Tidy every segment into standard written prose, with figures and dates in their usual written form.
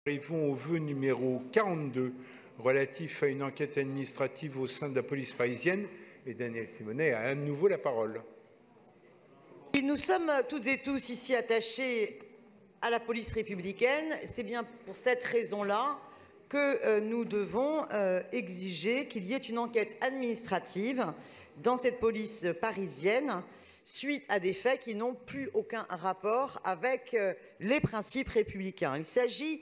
Arrivons au vœu numéro 42, relatif à une enquête administrative au sein de la police parisienne. Et Daniel Simonet a à nouveau la parole. Nous sommes toutes et tous ici attachés à la police républicaine. C'est bien pour cette raison-là que nous devons exiger qu'il y ait une enquête administrative dans cette police parisienne suite à des faits qui n'ont plus aucun rapport avec les principes républicains. Il s'agit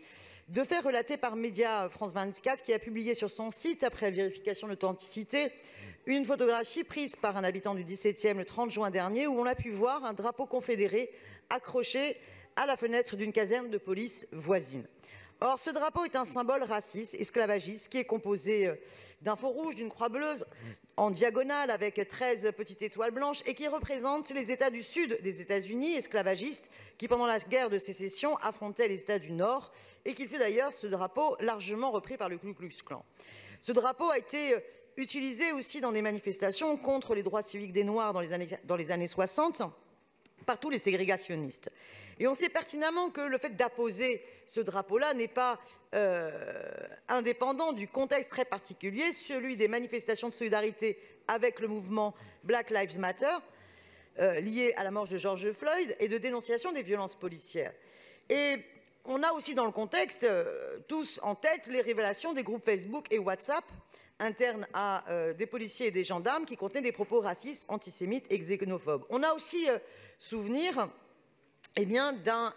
de faits relatés par Média France 24 qui a publié sur son site, après vérification d'authenticité, une photographie prise par un habitant du 17e le 30 juin dernier où on a pu voir un drapeau confédéré accroché à la fenêtre d'une caserne de police voisine. Or, ce drapeau est un symbole raciste, esclavagiste, qui est composé d'un faux rouge, d'une croix bleue en diagonale avec 13 petites étoiles blanches et qui représente les États du Sud des États-Unis, esclavagistes, qui pendant la guerre de sécession affrontaient les États du Nord et qui fut d'ailleurs ce drapeau largement repris par le Ku Klux Klan. Ce drapeau a été utilisé aussi dans des manifestations contre les droits civiques des Noirs dans les années 60 par tous les ségrégationnistes. Et on sait pertinemment que le fait d'apposer ce drapeau-là n'est pas indépendant du contexte très particulier, celui des manifestations de solidarité avec le mouvement Black Lives Matter, lié à la mort de George Floyd, et de dénonciation des violences policières. Et on a aussi dans le contexte, tous en tête, les révélations des groupes Facebook et WhatsApp internes à des policiers et des gendarmes qui contenaient des propos racistes, antisémites et xénophobes. On a aussi souvenir d'un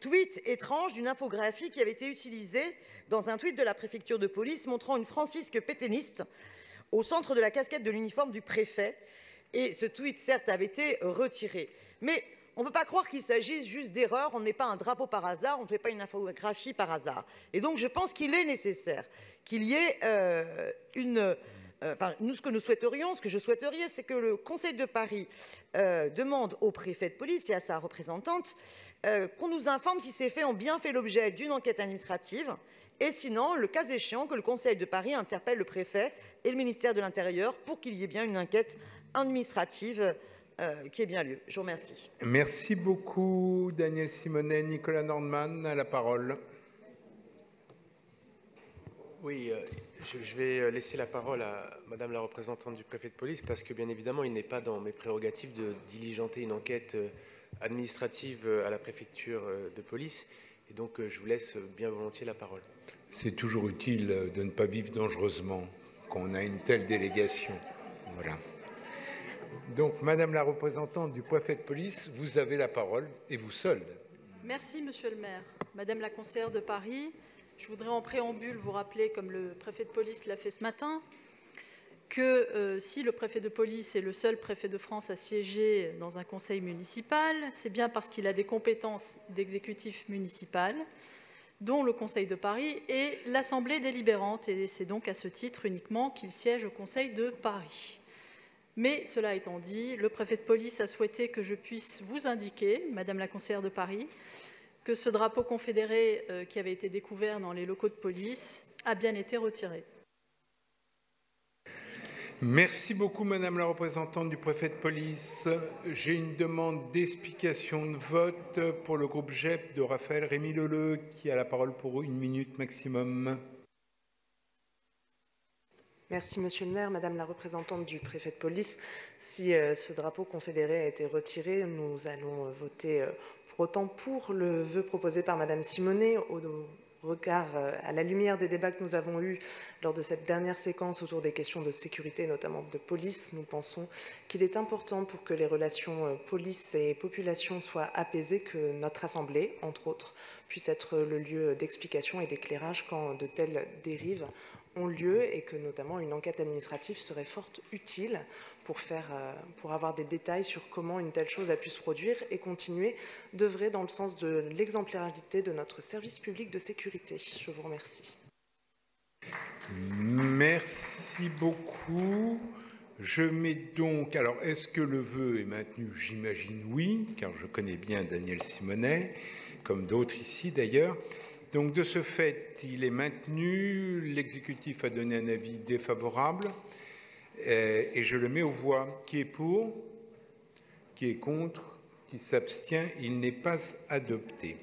tweet étrange, d'une infographie qui avait été utilisée dans un tweet de la préfecture de police montrant une francisque pétainiste au centre de la casquette de l'uniforme du préfet. Et ce tweet, certes, avait été retiré. Mais on ne peut pas croire qu'il s'agisse juste d'erreurs. On ne met pas un drapeau par hasard, on ne fait pas une infographie par hasard. Et donc, je pense qu'il est nécessaire qu'il y ait ce que nous souhaiterions, ce que je souhaiterais, c'est que le Conseil de Paris demande au préfet de police et à sa représentante qu'on nous informe si ces faits ont bien fait l'objet d'une enquête administrative et sinon, le cas échéant, que le Conseil de Paris interpelle le préfet et le ministère de l'Intérieur pour qu'il y ait bien une enquête administrative qui ait bien lieu. Je vous remercie. Merci beaucoup, Daniel Simonet. Nicolas Nordman a la parole. Oui, je vais laisser la parole à Madame la représentante du préfet de police parce que, bien évidemment, il n'est pas dans mes prérogatives de diligenter une enquête administrative à la préfecture de police. Et donc, je vous laisse bien volontiers la parole. C'est toujours utile de ne pas vivre dangereusement quand on a une telle délégation. Voilà. Donc, Madame la représentante du préfet de police, vous avez la parole, et vous seule. Merci, Monsieur le maire. Madame la conseillère de Paris, je voudrais en préambule vous rappeler, comme le préfet de police l'a fait ce matin, que si le préfet de police est le seul préfet de France à siéger dans un conseil municipal, c'est bien parce qu'il a des compétences d'exécutif municipal, dont le Conseil de Paris et l'Assemblée délibérante. Et c'est donc à ce titre uniquement qu'il siège au Conseil de Paris. Mais cela étant dit, le préfet de police a souhaité que je puisse vous indiquer, Madame la conseillère de Paris, que ce drapeau confédéré qui avait été découvert dans les locaux de police a bien été retiré. Merci beaucoup, Madame la représentante du préfet de police. J'ai une demande d'explication de vote pour le groupe GEP de Raphaël Rémy-Leleu, qui a la parole pour 1 minute maximum. Merci, Monsieur le maire. Madame la représentante du préfet de police, si ce drapeau confédéré a été retiré, nous allons voter pour autant pour le vœu proposé par Madame Simonet au regard, à la lumière des débats que nous avons eus lors de cette dernière séquence autour des questions de sécurité, notamment de police. Nous pensons qu'il est important pour que les relations police et population soient apaisées, que notre Assemblée, entre autres, puisse être le lieu d'explication et d'éclairage quand de telles dérives ont lieu et que notamment une enquête administrative serait fort utile pour avoir des détails sur comment une telle chose a pu se produire et continuer d'œuvrer dans le sens de l'exemplarité de notre service public de sécurité. Je vous remercie. Merci beaucoup. Je mets donc... Alors, est-ce que le vœu est maintenu? J'imagine oui, car je connais bien Daniel Simonet, comme d'autres ici d'ailleurs. Donc, de ce fait, il est maintenu. L'exécutif a donné un avis défavorable. Et je le mets aux voix. Qui est pour? Qui est contre? Qui s'abstient? Il n'est pas adopté.